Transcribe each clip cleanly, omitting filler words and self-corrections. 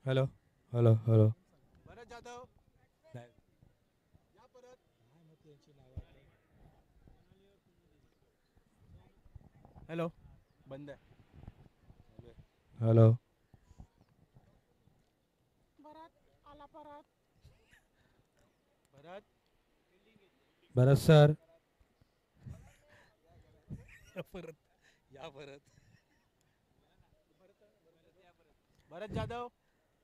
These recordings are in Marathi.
Hello hello hello. Bharat Jadhav नाही. या परत. हॅलो बंद आहे. हॅलो. भरत आला परत. भरत भरत सर. या परत. या परत. भरत जाधव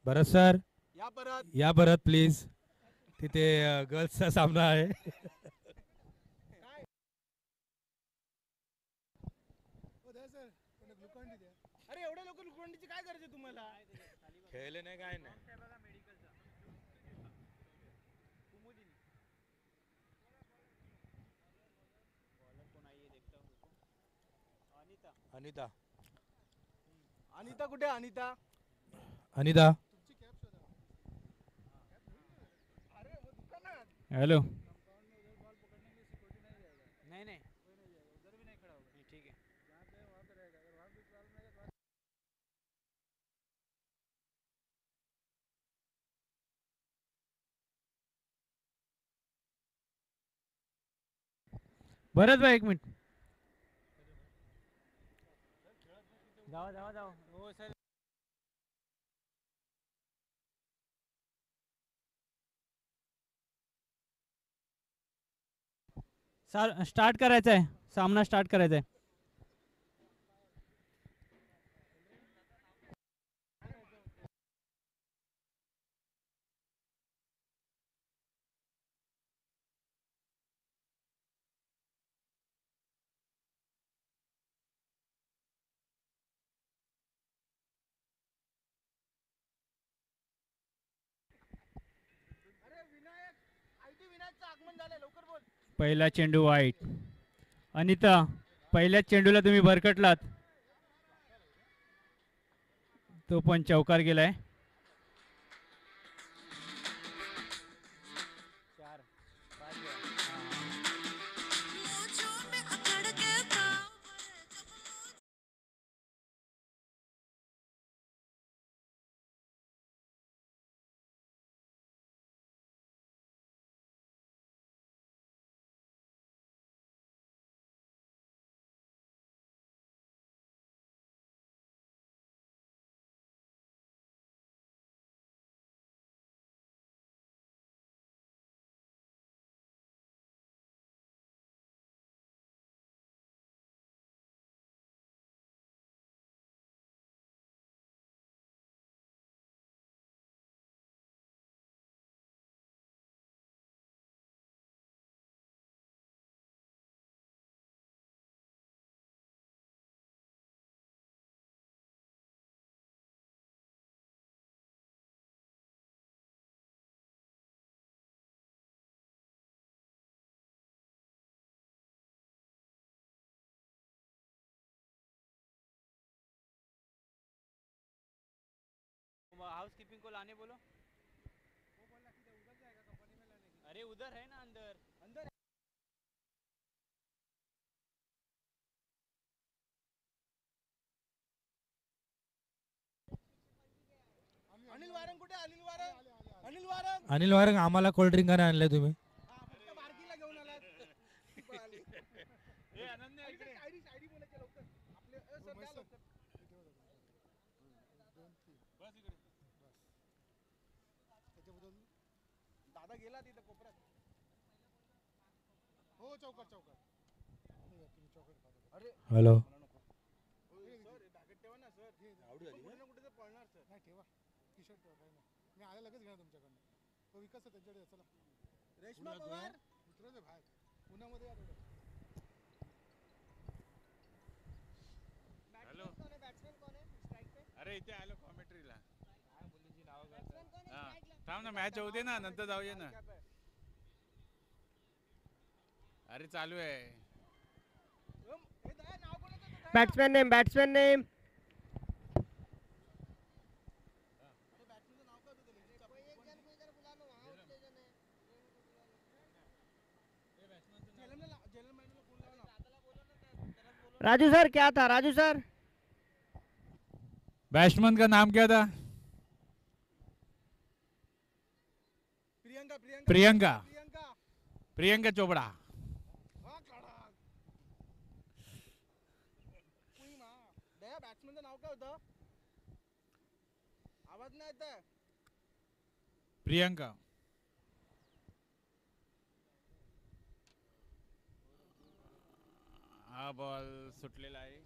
भरत सर या परत. या भरत प्लीज. तिथे गर्ल्सचा सामना आहे. अरे एवढ्या लोक ग्लुकोंडीची काय गरज आहे तुम्हाला? खेळले नाही काय नाही. अनिता. अनिता कुठे आहे? अनिता अनिता. अरे वो दुकानात. हॅलो. नहीं नहीं उधर भी नहीं खड़ा होगा. ठीक है. भरत भाई एक मिनिट. जावा जावा जावा. हो सर. स्टार्ट करायचं आहे. सामना स्टार्ट करायचा आहे. अरे विनायक आयटी विनायकचं आगमन झालंय. लवकर बोल. पहिला चेंडू वाईट. अनिता पहिल्याच चेंडूला तुम्ही भरकटलात. तो पण चौकार गेलाय. हाउस कीपिंग को लाने बोलो. वो बोला कि उधर जाएगा कंपनी में लाने के. अरे उधर है ना अंदर. अंदर अनिल वारंग कुठे? अनिल वारंग. अनिल वारंग. अनिल वारंग आम्हाला कोल्ड्रिंक का आणले तुम्ही? फक्त बारकीला घेऊन आलात. ए अनन्या इकडे. आयडी आयडी बोलायचे लवकर. आपले सर द्या लवकर. बस इकडे. त्याच्याबद्दल दादा गेला तिथं कोपऱ्यात. हो चौकात चौकात. अरे हॅलो. मला नको. सर बॅगेट ठेवा ना सर. आवडी झाली कुठे ना कुठे तर पळणार सर. नाही ठेवा. टी शर्ट ठेवा. काही नाही. मी आल्या लगेच घेणार तुमच्याकडनं. तो विकास त्यांच्याकडे. चला. रेशमा पवार मित्राचे बाहेर पुण्यामध्ये या थोडं. हॅलो. बॅट्समॅन कोण आहे स्ट्राइक पे? अरे इथे आलो कॉमेंट्रीला. काय मुलींची नाव बॅट्समॅन कोण आहे स्ट्राइकला? थांब ना मॅच होऊ दे ना नंतर जाऊया ना. अरे चालू आहे. Batsman name batsman name. Raju sir क्या था? राजू सर बैट्समैन का नाम क्या था? प्रियंका प्रियंका प्रियंका प्रियंका प्रियंका चोपडा. हा काढा कुई मा दया बॅट्समनचं नाव काय होतं आवाज नाही येत आहे. प्रियंका हा बॉल सुटलेला आहे.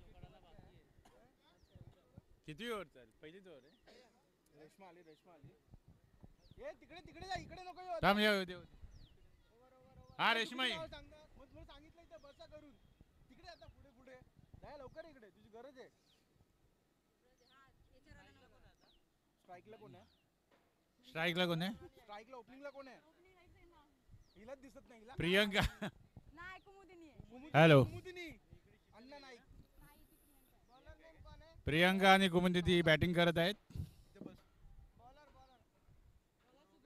किती ओव्हर चाल पहिलीच ओव्हर आहे. रेश्मा आली ए तिकडे तिकडे जा इकडे नको येऊ. थांब येऊ दे. हा रेश्मा ये. मला सांगितलं इथे बसा करून तिकडे आता पुढे पुढे दया लवकर इकडे तुझी गरज आहे. स्ट्राईकला कोण आहे स्ट्राईकला कोण आहे? स्ट्राईकला ओपनिंगला कोण आहे हिलाच दिसत नाही हिला प्रियंका. नाही कुमुदिनी आहे. हॅलो. कुमुदिनी अण्णा नाईक बॉलर नेम कोण आहे प्रियंका आणि कुमुदिनी बॅटिंग करत आहेत इथे बस बॉलर बॉलर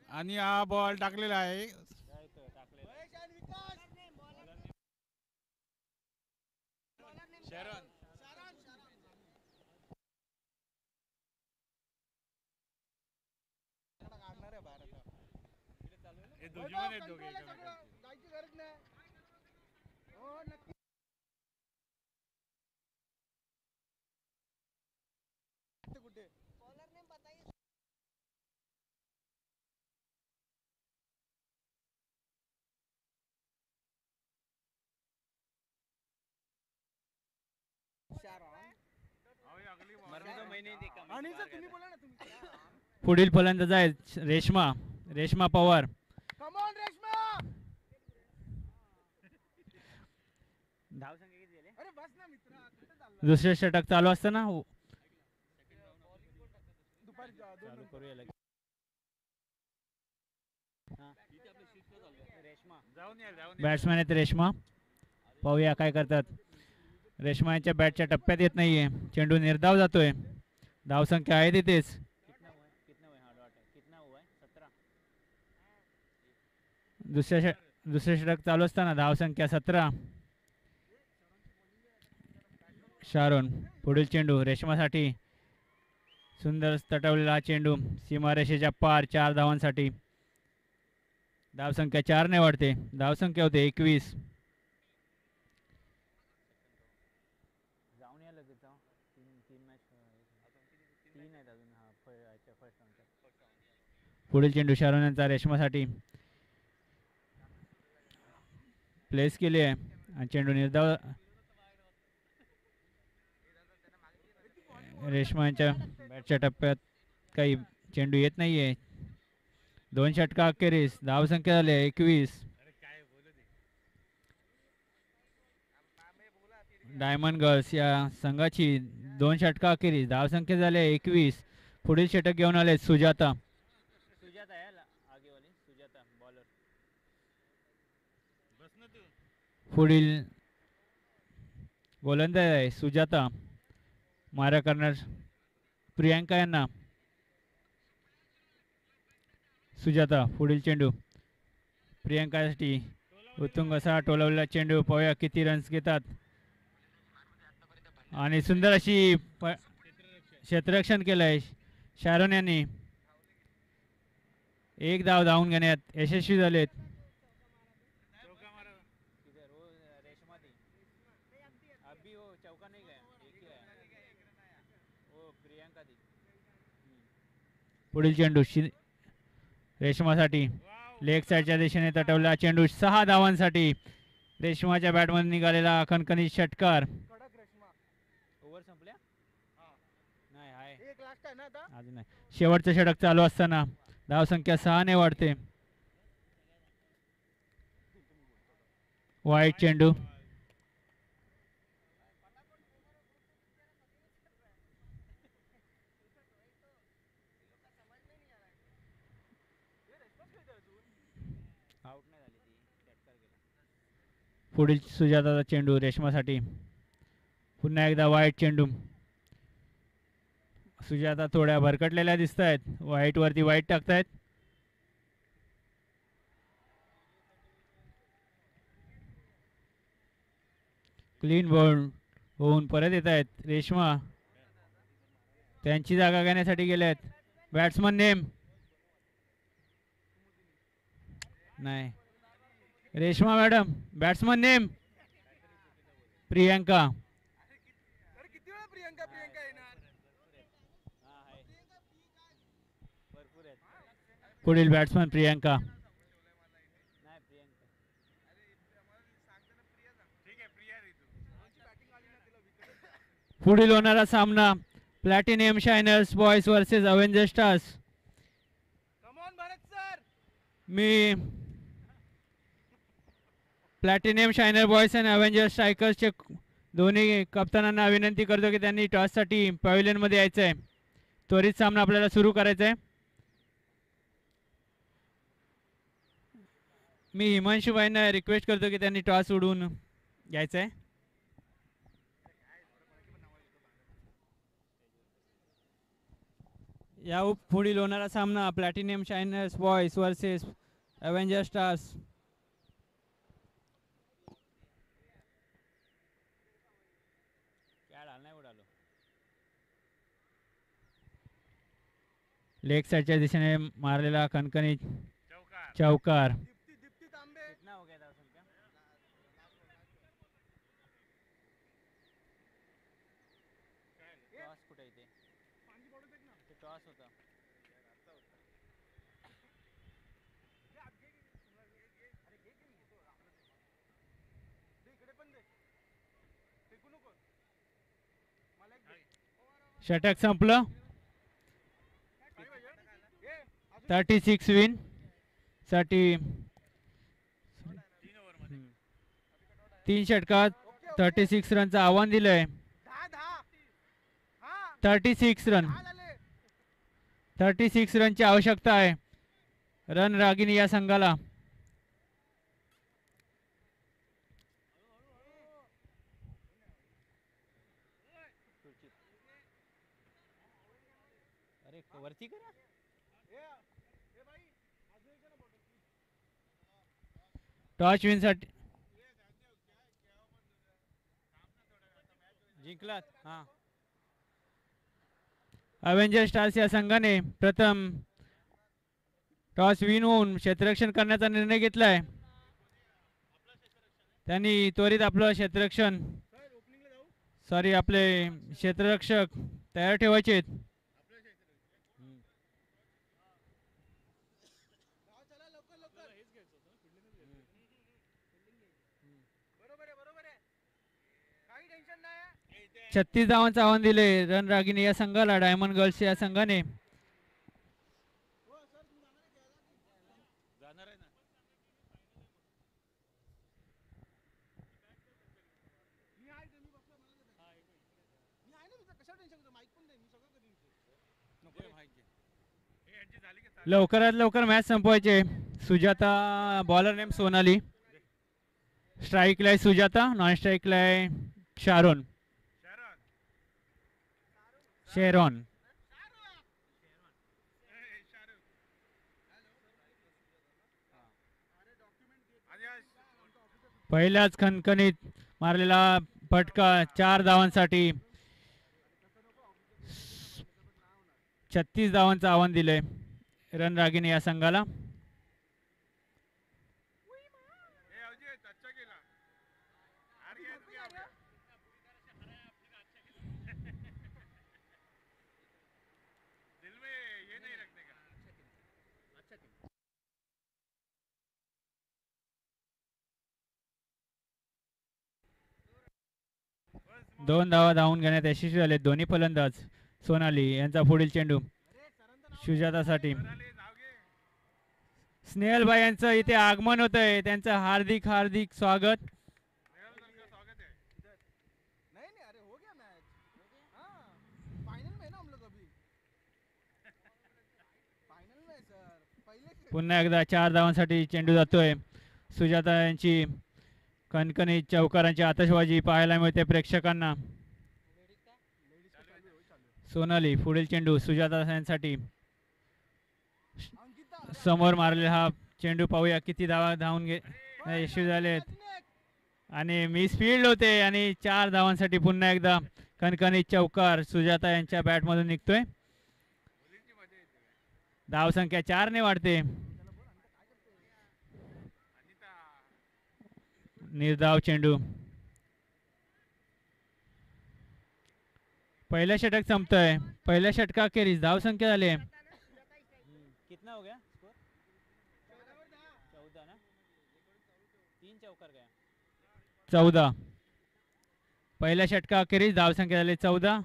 आणि हा बॉल टाकलेला आहे. महेश आणि विकास शरण काढणार आहे बाहेर आता. हे दोघी पण आहेत दोघे कंट्रोल आहे एकमेकांचे. सगळं. जायची गरज नाही हो नक्की कुठे बॉलर नेम बताइए. आणि सर तुम्ही बोला ना तुम्ही पुढील फलंदाज आहेत रेश्मा पवार. कम ऑन रेश्मा अरे बस ना मित्रा कुठे चालला दुसरे षटक चालू असताना दुपारी दोन नंतर. जाऊन या बॅट्समॅन आहेत रेश्मा. पाहूया काय करतात. रेश्मा यांच्या बॅटच्या टप्प्यात येत नाहीये. चेंडू निर्धाव जातोय. धावसंख्या आहे तिथेच. दुसरे षटक चालू असताना धावसंख्या 17. शारोन पुढील चेंडू रेश्मासाठी. सुंदर तटवलेला हा चेंडू सीमारेषेच्या पार 4 धावांसाठी. धावसंख्या 4 ने वाढते. धावसंख्या होते 21. पुढील चेंडू शारोन यांचा रेश्मासाठी प्लेस केली आहे आणि चेंडू निर्धाव. रेश्मा यांच्या बॅटच्या टप्प्यात काही चेंडू येत नाहीये. 2 षटका अखेरीस धावसंख्या झाली 21. डायमंड गर्ल्स या संघाची 2 षटका अखेरीस धावसंख्या झाली 21. पुढील षटक घेऊन आले सुजाता. पुढील गोलंदाज आहे सुजाता. मारा करणार प्रियंका यांना. सुजाता पुढील चेंडू प्रियंकासाठी उत्तुंग असा टोलवलेला चेंडू. पाहूया किती रन्स घेतात. आणि सुंदर अशी क्षेत्ररक्षण केलंय शारोन यांनी. 1 धाव धावून घेण्यात यशस्वी झालेत. पुढील चेंडू रेश्मासाठी लेग साईडच्या दिशेने तटवला चेंडू 6 धावांसाठी. रेश्माच्या बॅटमधून निघालेला खणखणीत षटकार. कडक रेश्मा ओव्हर संपल्या नाही हाय एक लास्ट आहे ना आता अजून नाही. शेवटचं षटक चालू असताना धावसंख्या 6 ने वाढते. वाईट चेंडू. पुढील सुजाताचा चेंडू रेश्मासाठी. पुन्हा एकदा वाईट चेंडू. सुजाता थोड्या भरकटलेल्या दिसत आहेत. वाईट वरती वाईट टाकतायत. क्लीन बॉल होऊन परत येत आहेत रेश्मा. त्यांची जागा घेण्यासाठी गेले आहेत. बॅट्समन नेम नाही. Reshma madam batsman name Priyanka. किती वेळा प्रियंका प्रियंका येणार? पुढील बॅट्समन प्रियंका. पुढील होणारा सामना platinum shiners boys versus avenger stars. Come on Bharat sir. मी प्लॅटिनियम शायनर बॉयज आणि अवेंजर स्ट्रायकर्सचे दोन्ही कप्तानांना विनंती करतो की त्यांनी टॉससाठी पॅव्हिलियनमध्ये यायचं आहे. त्वरित सामना आपल्याला सुरू करायचा आहे. मी हिमांशू भाईंना रिक्वेस्ट करतो की त्यांनी टॉस उडवून यायचं आहे. या पुढील होणारा सामना platinum shiners boys versus avenger stars. Leg साइडच्या दिशेने मारलेला कणकणी चौकार. दीप्ती तांबे. षटक संपलं. 36 विन साठी 3 षटकात 36 रनचं आव्हान दिलंय. 36 रन 36 रनची आवश्यकता आहे रन रागिनी या संघाला. वरती करा. टॉस विनसाठी जिंकलात. हा अवेंजर स्टार्स या संघाने प्रथम टॉस विन होऊन क्षेत्ररक्षण करण्याचा निर्णय घेतलाय. त्यांनी त्वरित आपलं आपले क्षेत्ररक्षक तयार ठेवायचे आहेत. छत्तीस धावांचं आव्हान दिले रन रागिनी या संघाला डायमंड गर्ल्स या संघाने. लवकरात लवकर मॅच संपवायचे. Sujata bowler name Sonali. स्ट्राईकला आहे सुजाता. नॉन स्ट्राईकला आहे शारोन शेरॉन. पहिल्याच खणखणीत मारलेला फटका 4 धावांसाठी 36 धावांचं आव्हान दिलंय रन रागिनी या संघाला. दोन धावा धावून घेण्यात यशस्वी झाले दोन्ही फलंदाज. सोनाली यांचा पुढील चेंडू सुजातासाठी. स्नेहलभाई यांचं इथे आगमन होत आहे. त्यांचं हार्दिक हार्दिक स्वागत. पुन्हा एकदा 4 धावांसाठी चेंडू जातोय. सुजाता यांची कणकणी चौकारांची आतषबाजी पाहायला मिळते प्रेक्षकांना. सोनाली पुढील चेंडू सुजाता यांसाठी. समोर मारले हा चेंडू पाहूया किती धावून यशस्वी झालेत आणि मी स्पीड होते आणि 4 धावांसाठी पुन्हा एकदा कणकणी चौकार सुजाता यांच्या बॅट मधून निघतोय. धावसंख्या 4 ने वाढते. निर्धाव चेंडू. पहिला षटक संपतोय. पहिल्या षटकाखेरीज धाव संख्या झाली कितना हो गया स्कोर 14 ना 3 चौकार गया 14. पहिल्या षटकाखेरीज धाव संख्या झाली 14.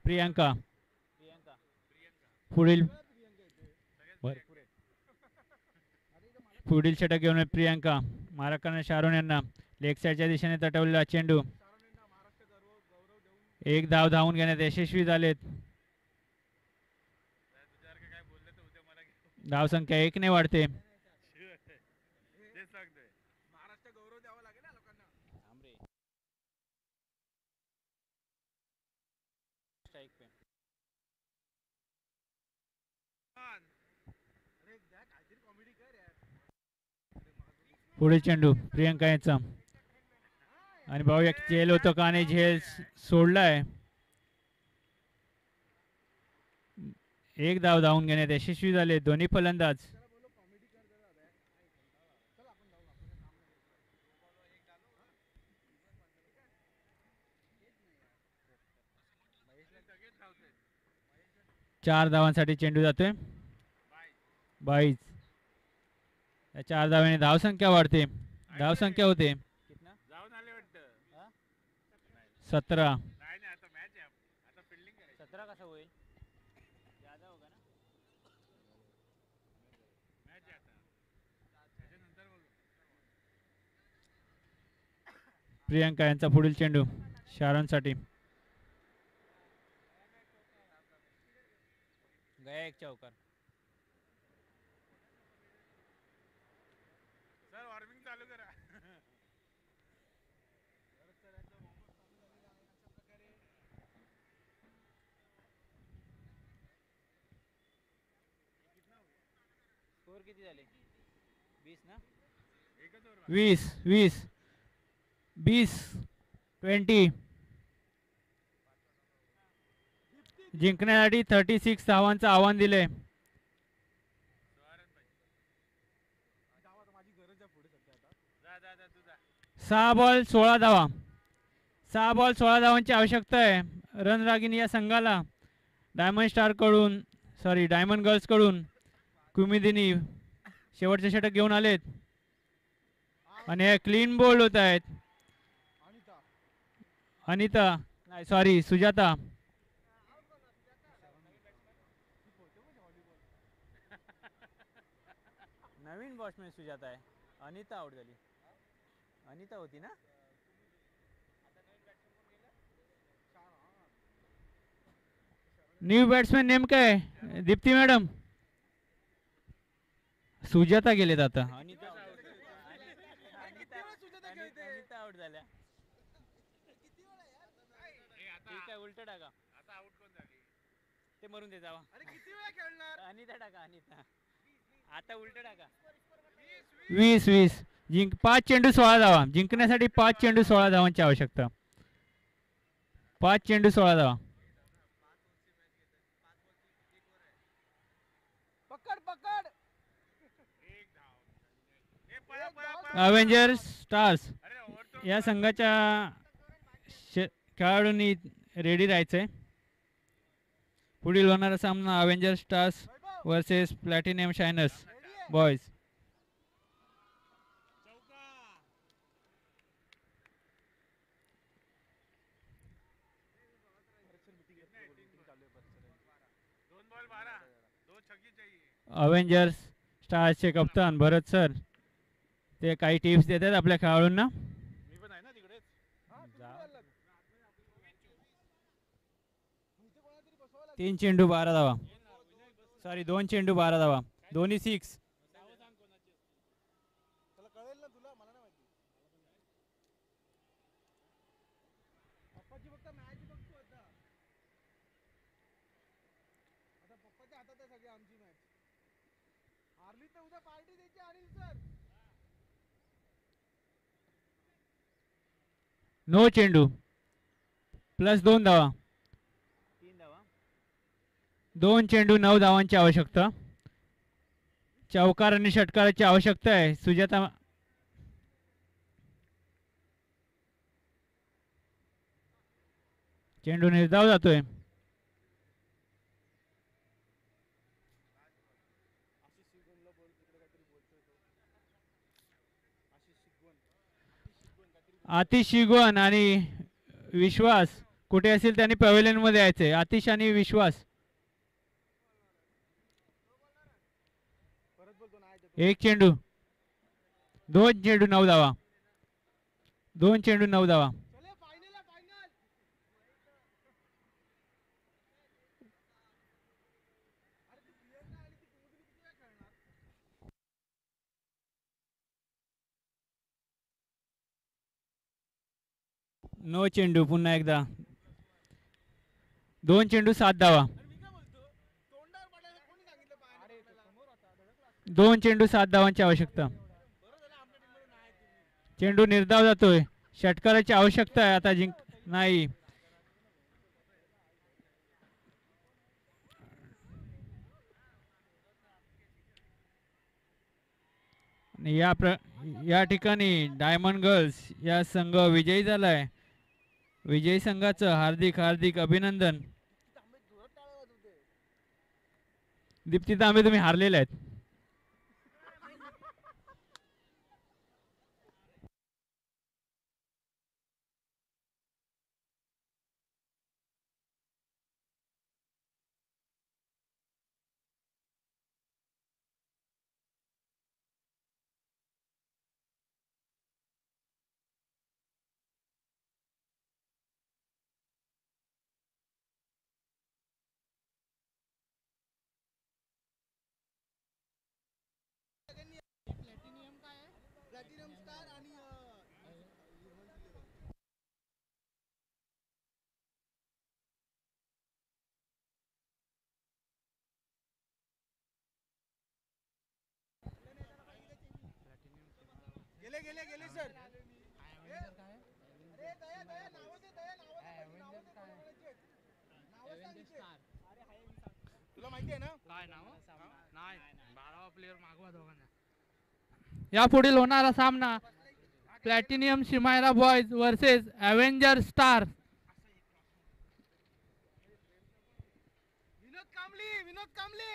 प्रियांका पुढील षटक घेऊन प्रियांका मारा करणाऱ्या शारून यांना लेग साईडच्या दिशेने तटवलेला चेंडू. एक धाव धावून घेण्यात यशस्वी झालेत. धाव संख्या 1 ने वाढते. पुढील चेंडू प्रियांका यांचा आणि भाऊ एक झेल होतो का आणि झेल सोडलाय. एक धाव धावून घेण्यात यशस्वी झाले दोन्ही फलंदाज. चार धावांसाठी चेंडू जातोय 22. या 4 धावांनी धाव संख्या वाढते. धाव संख्या होते 17. 17 कसं होईल ज्यादा होगा ना. प्रियांका यांचा पुढील चेंडू शारणसाठी गया एक चौकार. सर वॉर्मिंग चालू करा. स्कोर किती झाले 20 ना 20 20 20 20. जिंकण्यासाठी 36 धावांचं आव्हान दिले. 6 बॉल 16 धावा. 6 बॉल 16 धावांची आवश्यकता आहे रणरागिणी या संघाला. डायमंड गर्ल्स कडून कुमिदिनी शेवटचे षटक घेऊन आलेत आणि क्लीन बोल्ड होत आहेत. अनिता नाही सॉरी सुजाता. नवीन बॉट्समॅन सुजाता आहे. अनिता आउट झाली. अनिता होती ना. न्यू बॅट्समॅन नेमकं आहे दीप्ती मॅडम. सुजाता गेलेत आता. अनिता आउट झाल्या. ठीक आहे उलट टाका. ते मरून दे जावा. अनिता टाका अनिता. आता उलट टाका. 20 20 5 चेंडू 16 धावा. जिंकण्यासाठी 5 चेंडू 16 धावांची आवश्यकता. 5 चेंडू 16 धावा. अवेंजर्स स्टार्स या संघाच्या खेळाडूंनी रेडी राहायचंय. पुढील होणारा सामना avengers stars versus platinum shiners boys. Avengers स्टार्सचे कप्तान भरत सर ते काही टिप्स देतात आपल्या खेळाडूंना. 3 चेंडू 12 धावा. सॉरी 2 चेंडू 12 धावा. दोन्ही 6. नो चेंडू प्लस 2 धावा. 2 चेंडू 9 धावांची आवश्यकता. चौकार आणि षटकाराची आवश्यकता आहे. सुजाता चेंडू निर्धाव जातोय. आतिश शिगवण आणि विश्वास कुठे असेल त्यांनी पवेलियन मध्ये यायचंय. आतिश आणि विश्वास. एक चेंडू, 2 चेंडू 9 धावा. 2 चेंडू 9 धावा. नो चेंडू. पुन्हा एकदा 2 चेंडू 7 धावा. 2 चेंडू 7 धावांची आवश्यकता. चेंडू निर्धाव जातोय. षटकाराची आवश्यकता आहे आता. नाही. आणि या ठिकाणी डायमंड गर्ल्स या संघ विजयी झालाय. विजयी संघाचं हार्दिक हार्दिक अभिनंदन. दीप्ती तांबे तुम्ही हारलेले आहेत. गेले सर. तुला माहिती आहे ना काय नाव? नाही 12वा प्लेयर मागवा दोघांना. या पुढील होणारा सामना प्लॅटिनियम शिमायरा boys versus avenger star. Vinod Kamble.